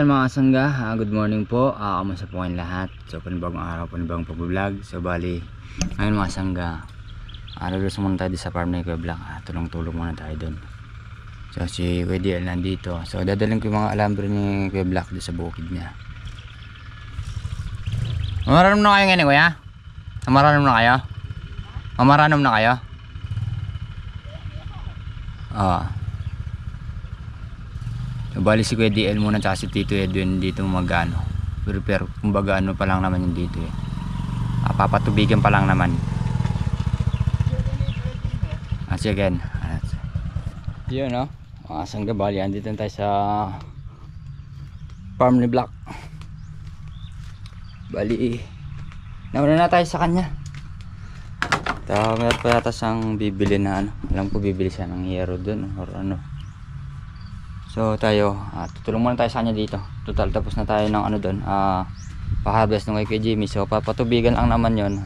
Ayan mga sangga, good morning po. Kamusta po kayong lahat? So panibagong araw, panibagong pag-vlog. So bali, ngayon mga sangga, lulus muna tayo sa farm na Kuya Black. Tulong-tulong muna tayo dun. So si Kuya DL nandito. So dadalhin ko yung mga alambre ni Kuya Black doon sa bukid niya. Mamaranam na kayo ngayon Kuya? Mamaranam na kayo? Mamaranam na kayo? Bali si Kuya DL muna tsaka si Tito Edwin dito magano. Pero kumbaga ano pa lang naman yung dito eh. Papatubigan pa lang naman. Again. Yun no. Mga sangga bali andito tayo sa farm ni Black. Bali nauna na tayo sa kanya. Meron pa yata siyang bibili na ano. Alam ko bibili siya ng hero dun or ano. So tayo, tutulong muna tayo sa kanya dito. Total tapos na tayo ng ano doon, pa-harvest ng kay Jimmy. So papatubigan lang naman yon.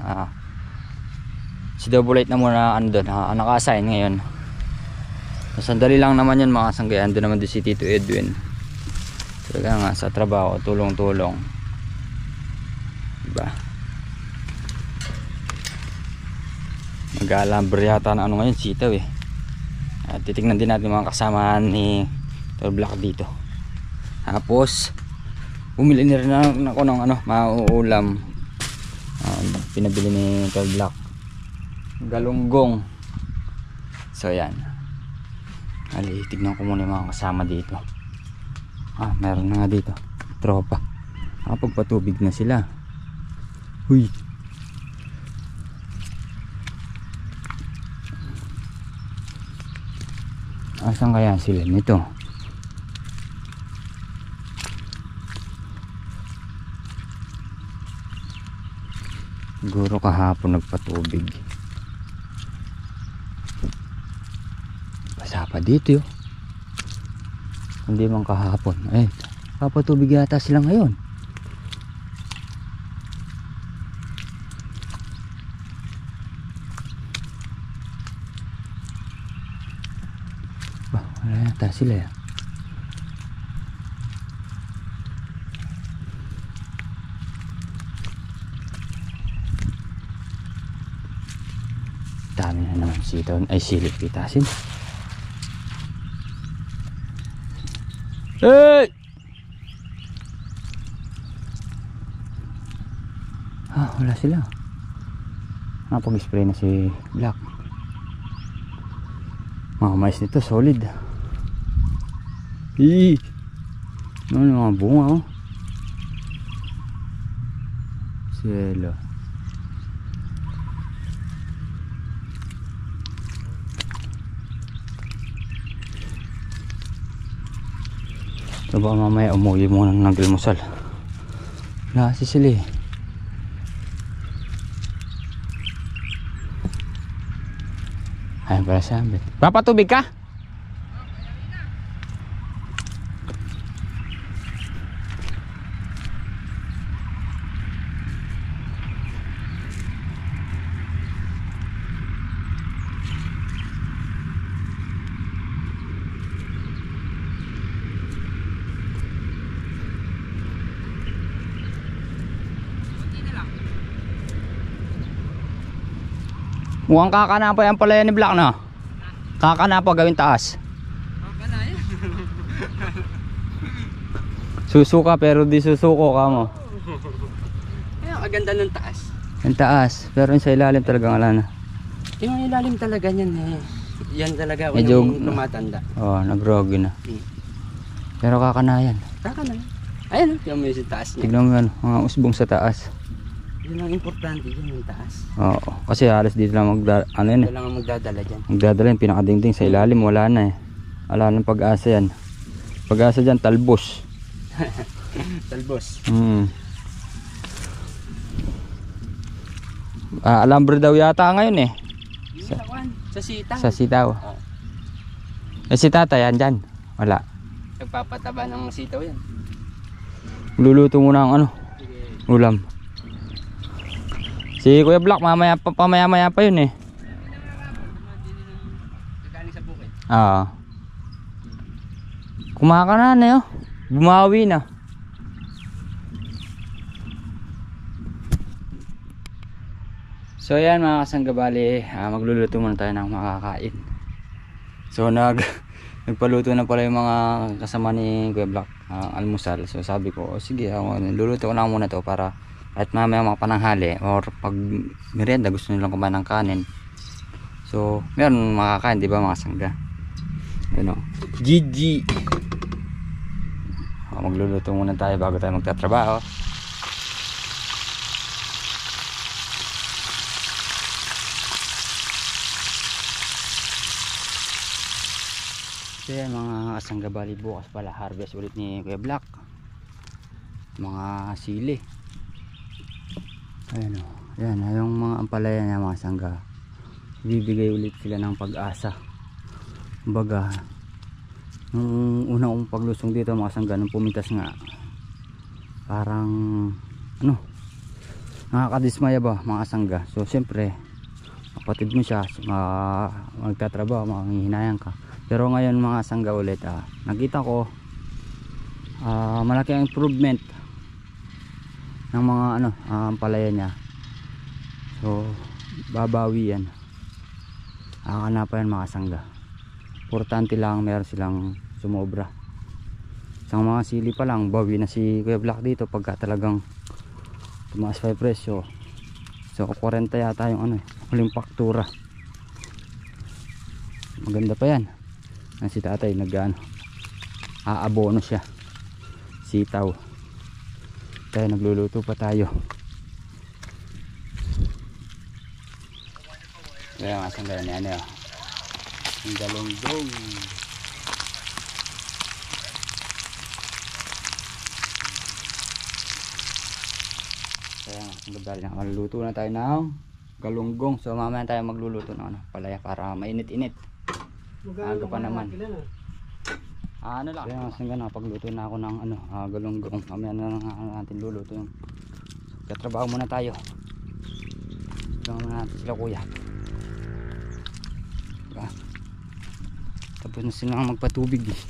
Si Double Light na muna ano doon, naka-assign ngayon. So, sandali lang naman yun mga sanggayan. Doon naman din si Tito Edwin. Talaga nga sa trabaho, tulong-tulong. Diba? Mag-alambre yata na ano ngayon, sitaw eh. Titignan din natin mga kasamahan ni Tol Black dito. Tapos bumili na rin ako ng ano, mauulam. Pinabili ni Tol Black galunggong. So yan. Tignan ko muna yung mga kasama dito. Meron na nga dito tropa. Pagpatubig na sila. Huy. Asan kaya sila nito? Siguro kahapon nagpatubig. Basa pa dito yun. Hindi man kahapon. Papatubig yata sila ngayon. Wala yata sila ya. Dami na naman sitaw ay silip pitasin. Hey! Wala sila. Napag-spray na si Black. Mga mais nito solid. Ano mga bunga oh. Cielo. So baka mamaya umuwi muna ng nag-almusal. Wala si sila eh. Ayan pala siya. Papatubig ka? Mukhang kakanapa yan pala yan ni Black na. Kakanapa gawin taas. Susuka pero di susuko ka mo. Kaya kaganda ng taas. Yung taas pero yung sa ilalim talagang wala na. Yung ilalim talaga yan eh. Yan talaga medyo tumatanda. Nagrogi na. Pero kakanayan. Kakanayan. Ayan yung may sa taas niya. Tignan mo yan, mga usbong sa taas. Yun ang importante yun yung taas. Oo, kasi halos dito lang Ito lang ang magdadala dyan. Magdadala yung pinakadingding sa ilalim, wala na eh. Wala nang pag-asa yan. Pag-asa dyan, talbos. Talbos. Alambre daw yata ngayon eh. Sa sitaw. Sa sitaw. Si tata yan dyan. Wala. Nagpapataba ng sitaw yan. Luluto muna ang ano, ulam. Si Kuya Black pamaya-maya pa yun eh. Galing sa bukid. Kumakana na yun. Bumawi na. So yan mga kasangga, bali magluluto muna tayo ng makakain. So nagpaluto na pala yung mga kasama ni Kuya Black, almusal. So sabi ko, sige, luluto ko na muna to para at mamaya mga pananghali or pag merienda gusto nilang kumain ng kanin. So meron makakain, di ba mga kasangga? Ano, GG. Magluluto muna tayo bago tayo magtatrabaho. So yan mga kasangga, bali bukas pala harvest ulit ni Kuya Black mga sili. Ayan o, yan yung mga ampalaya niya mga kasangga, bibigay ulit sila ng pag-asa. Kumbaga nung unang paglusong dito mga kasangga, nung pumintas nga parang ano, nakakadismaya ba mga kasangga. So siyempre kapatid mo siya, magtatrabaho, manghihinayang ka. Pero ngayon mga sangga ulit, nakita ko malaki ang improvement ng mga ampalaya niya. So babawi yan, kakanapan yan mga sangga. Importante lang meron silang sumobra. Sa mga sili pa lang, bawi na si Kuya Black dito pagka talagang tumaas pa yung presyo. So 40 yata yung huling faktura. Maganda pa yan. Si tatay aabono siya, sitaw. Tayo nagluluto pa tayo. Kaya nga sangga ni ang galunggong. Kaya nga sangga, maluluto na tayo ng galunggong. So mamaya tayo magluluto ng palaya para mainit-init. Aga pa naman. Ano lang. Kaya nga napagluto na ako ng galunggong. Mamaya na natin luluto yung. Katrabaho muna tayo. Tignan muna natin sila kuya. Diba? Tapos na silang magpatubig eh.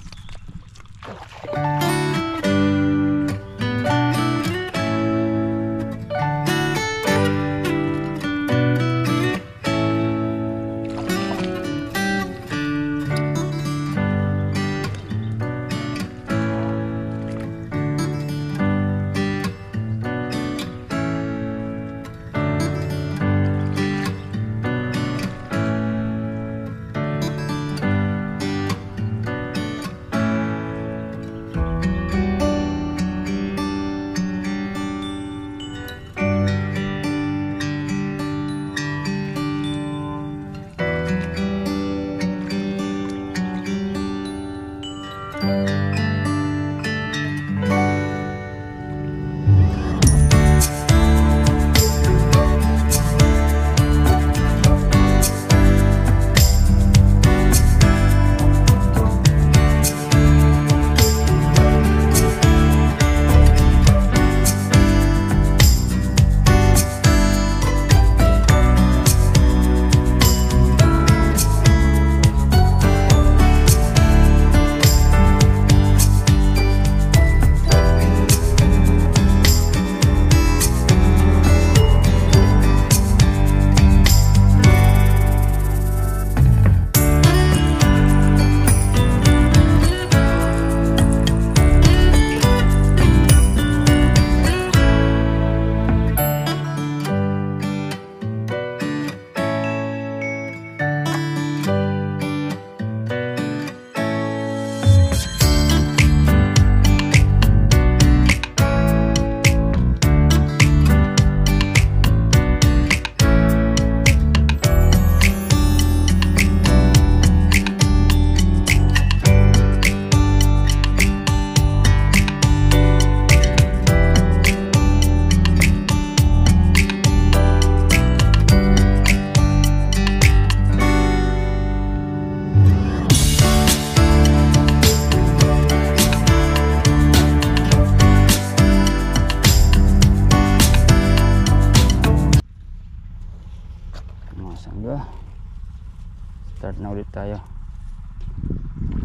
Start na ulit tayo.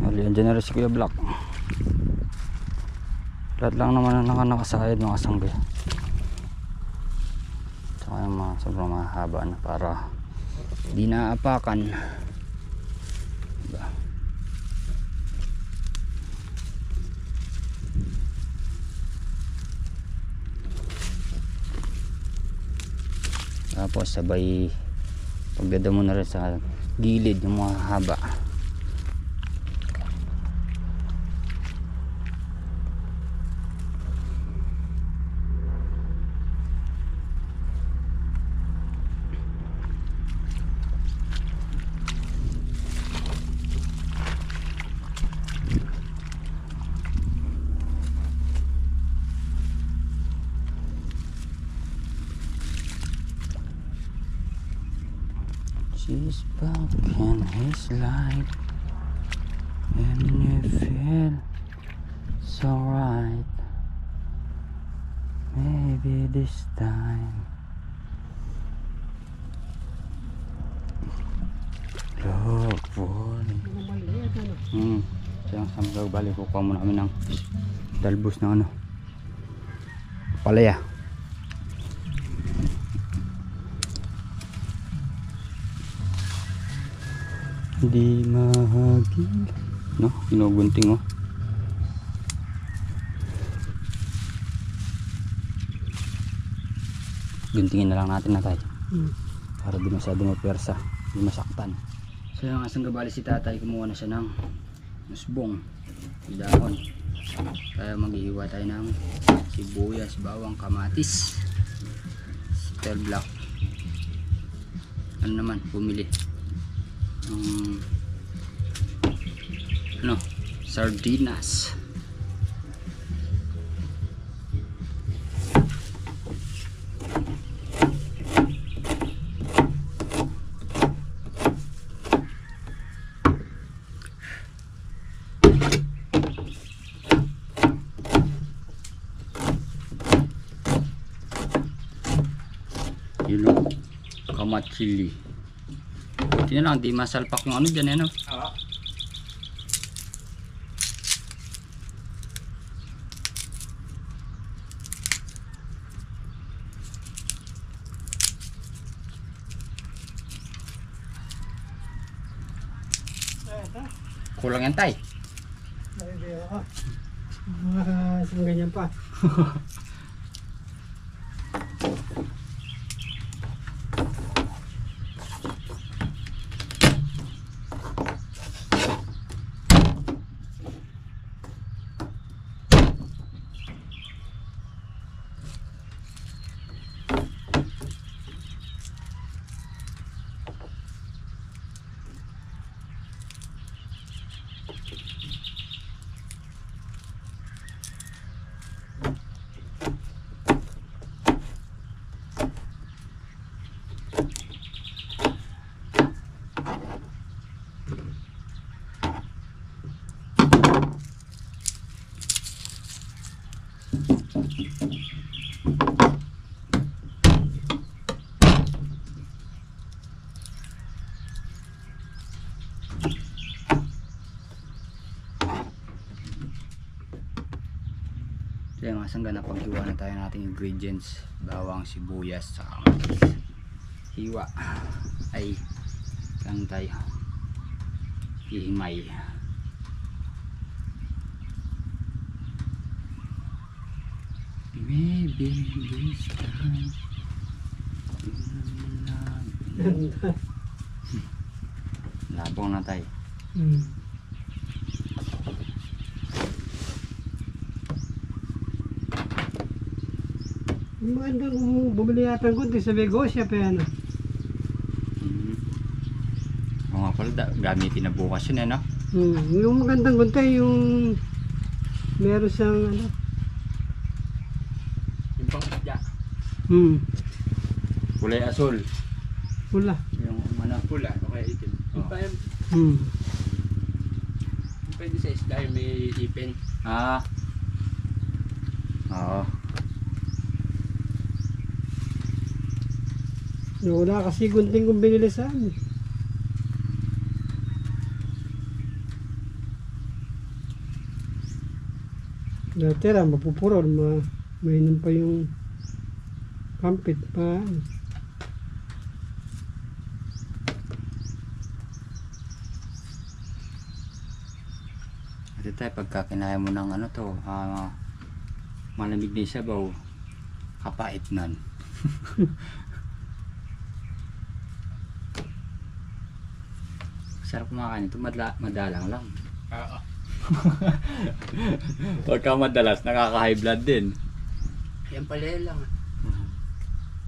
Andiyan na rin si Kuya Black. Lahat lang naman ang nakasahid mga kasangga. So Saka yung mga sobrang mahaba na para di naapakan. Diba? Tapos sabay pagdada mo na rin sa gilid yung mga haba. She's back in his life, and you feel so right. Maybe this time look for it. Sayang samgaw, balik ko muna kami ng dalbos na ano, palaya. Di mahagil, no? Ginugunting, oh. Guntingin na lang natin na tayo. Para di masyado mapersa, di masaktan. So yung asang gabali si tatay, kumuha na siya ng musbong, dahon. Kaya maghihiwa tayo ng sibuyas, bawang, kamatis, star black. Ano naman, bumili ano, sardinas. Yun o, kamatsili. Buti na lang, di masalpak yung ano dyan, ano? Kulang yan, tay. Isang ganyan pa. Kaya mga sangga, napaghiwa na tayo nating ingredients, bawang, sibuyas, saka kamatis. Hiwa ay lang tayo hihimay. Maybe this time labong na tayo. Magandang bumili yata ng kunti sa negosyo pa yan. Oo nga pala, gamitin na bukas yun, no? Yung magandang kunti, yung meron siyang ano. Yung pang-isda. Kulay asul. Pula. Yung ano, pula, o kaya itim. Pwede sa isda yung may ipin. Oo. Wala kasi gunting kong binili sa amin. Dati lang, mapupurol, mainom pa yung kampit pa. Ito tayo, pagka kinaya mo ng ano to, malamig na sabaw, kapait nun. Sarap kumakain ito, madalang lang. Oo. Pagka madalas, nakaka-high blood din. Yan pala yan lang.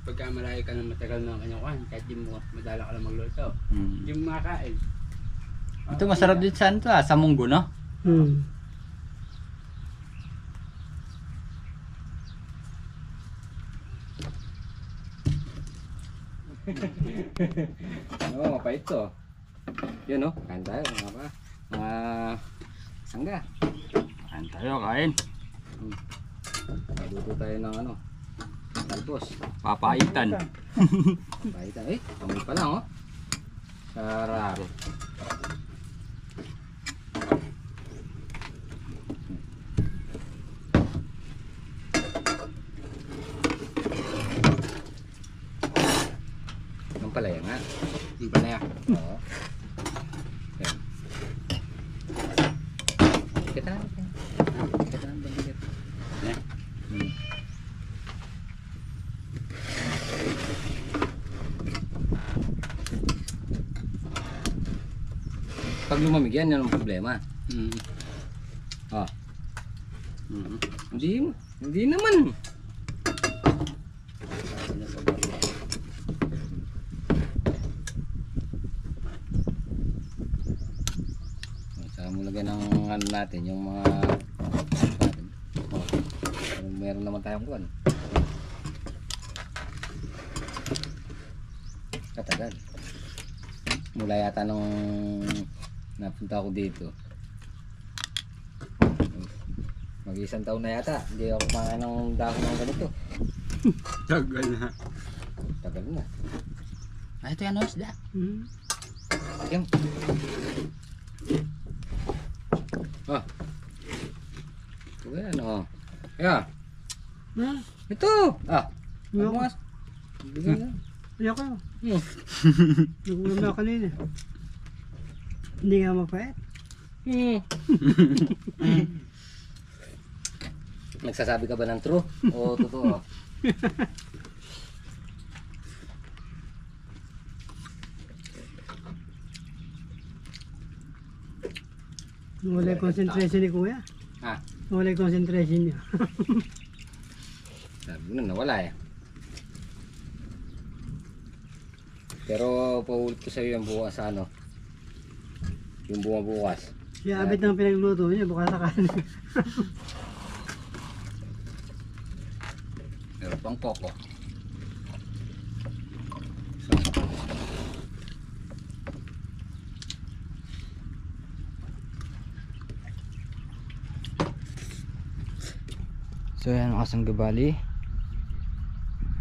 Pagka malayo ka ng matagal ng kanyang kahit di mo madala ka lang magluto, hindi mo makakain. Ito masarap din sa ano to, sa munggo, no? Oo, mapait to. Yun, no? Kain tayo, mga sangga. Kain tayo, kain. Luto tayo ng ano, talbos. Papaitan. Papaitan, amoy pa lang, oh. Sarap. Ang palaya nga. Yung palaya. Oo. Yan. Kita. Kita ang bangkit. Yan. Pag lumamig yan, yan ang problema. Ah. Hindi naman. Saka mo lagyan ng ano natin, yung mga meron naman tayong kuwan. Katagal. Mula yata nung napunta ako dito. Mag-isang taon na yata. Hindi ako kumakain ng dahon ng ganito. Tagal na. Tagal na. Ito yan, isda. Yung. Ito yan, Kaya. Ito. Mas. Bigyan na. Ayoko. Nagulam na kanina. Hindi nga mapait. Nagsasabi ka ba ng true o totoo? Nawala yung concentration ni Kuya. Nawala yung concentration niya. Sabi mo na, nawala eh. Pero paulit ko sa'yo yung bukas ano. Yung bukas. Siya abit ng pinagluto niya, bukas sa kanin. Meron pang koko. So yan mga sanggabali.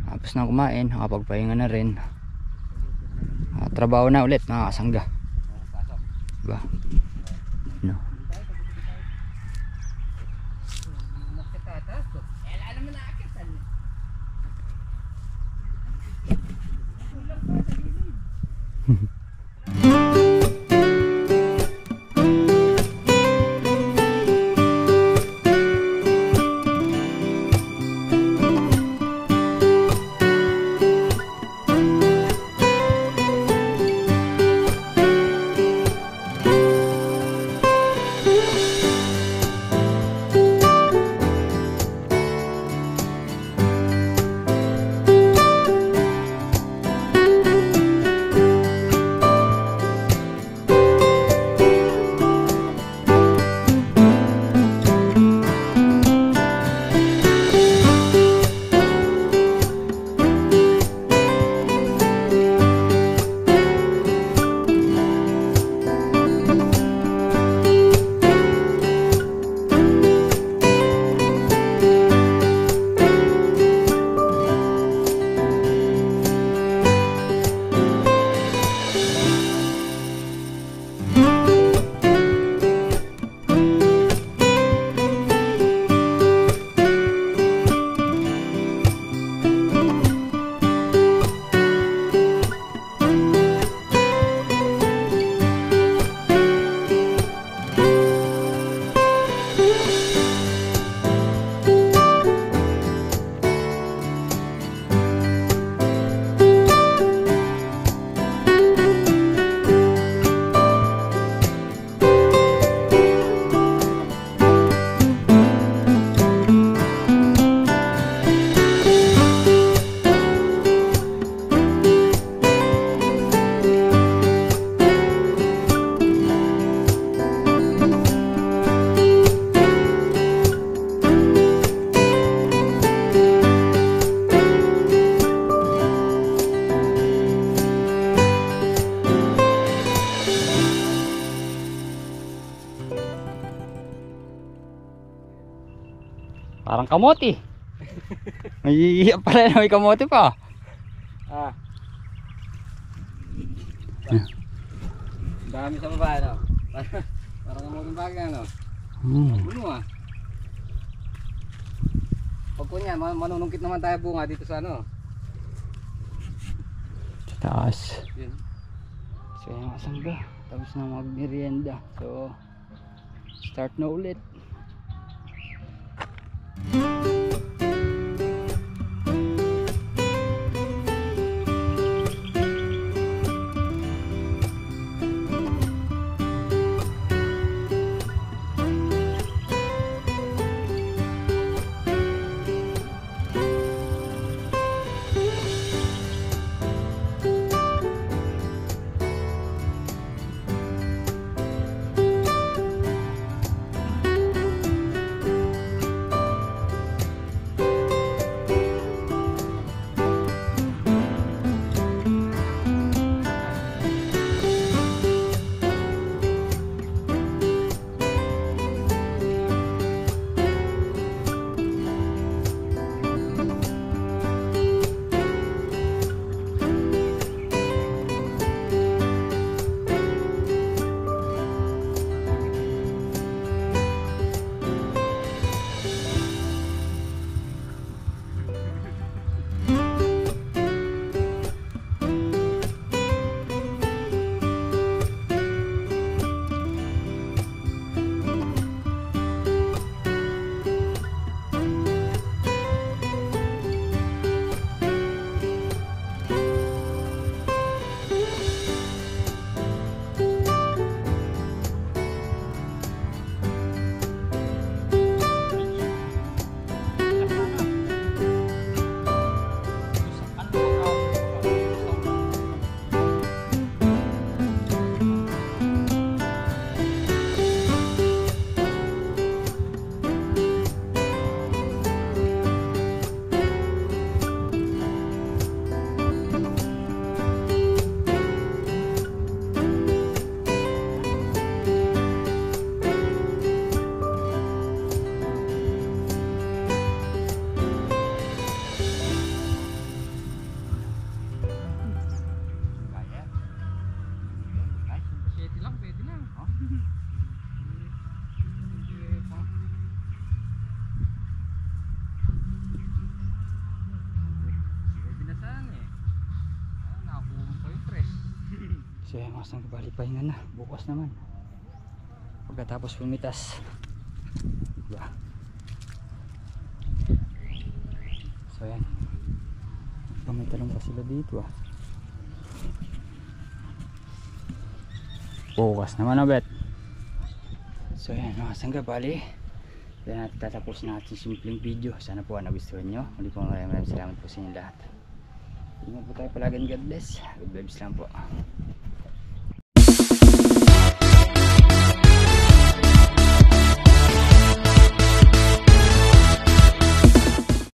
Tapos na kumain, nakapagpahinga na rin. Trabaho na ulit mga kasangga. Diba? No. Parang kamote. May pala na may kamote pa. Ah. Dami sa baba, no? Parang namuting bagay, no? Puno ah. Pag kunya, manunungkit naman tayo bunga dito sa ano. Sa taas. Yun. So yung asangga. Tapos na magmerienda. So start na ulit. So yung asang bali pahinga na. Bukas naman. Pagkatapos pumitas. Diba? So yan. Pamitalong pa sila dito ah. Bukas naman na bet. So yan mga sangga bali. Yan natin tatapos natin simpleng video. Sana po nagustuhan nyo. Muli po maraming salamat po sa inyo lahat. Ingat po tayo palagi. God bless. Good vibes lang po.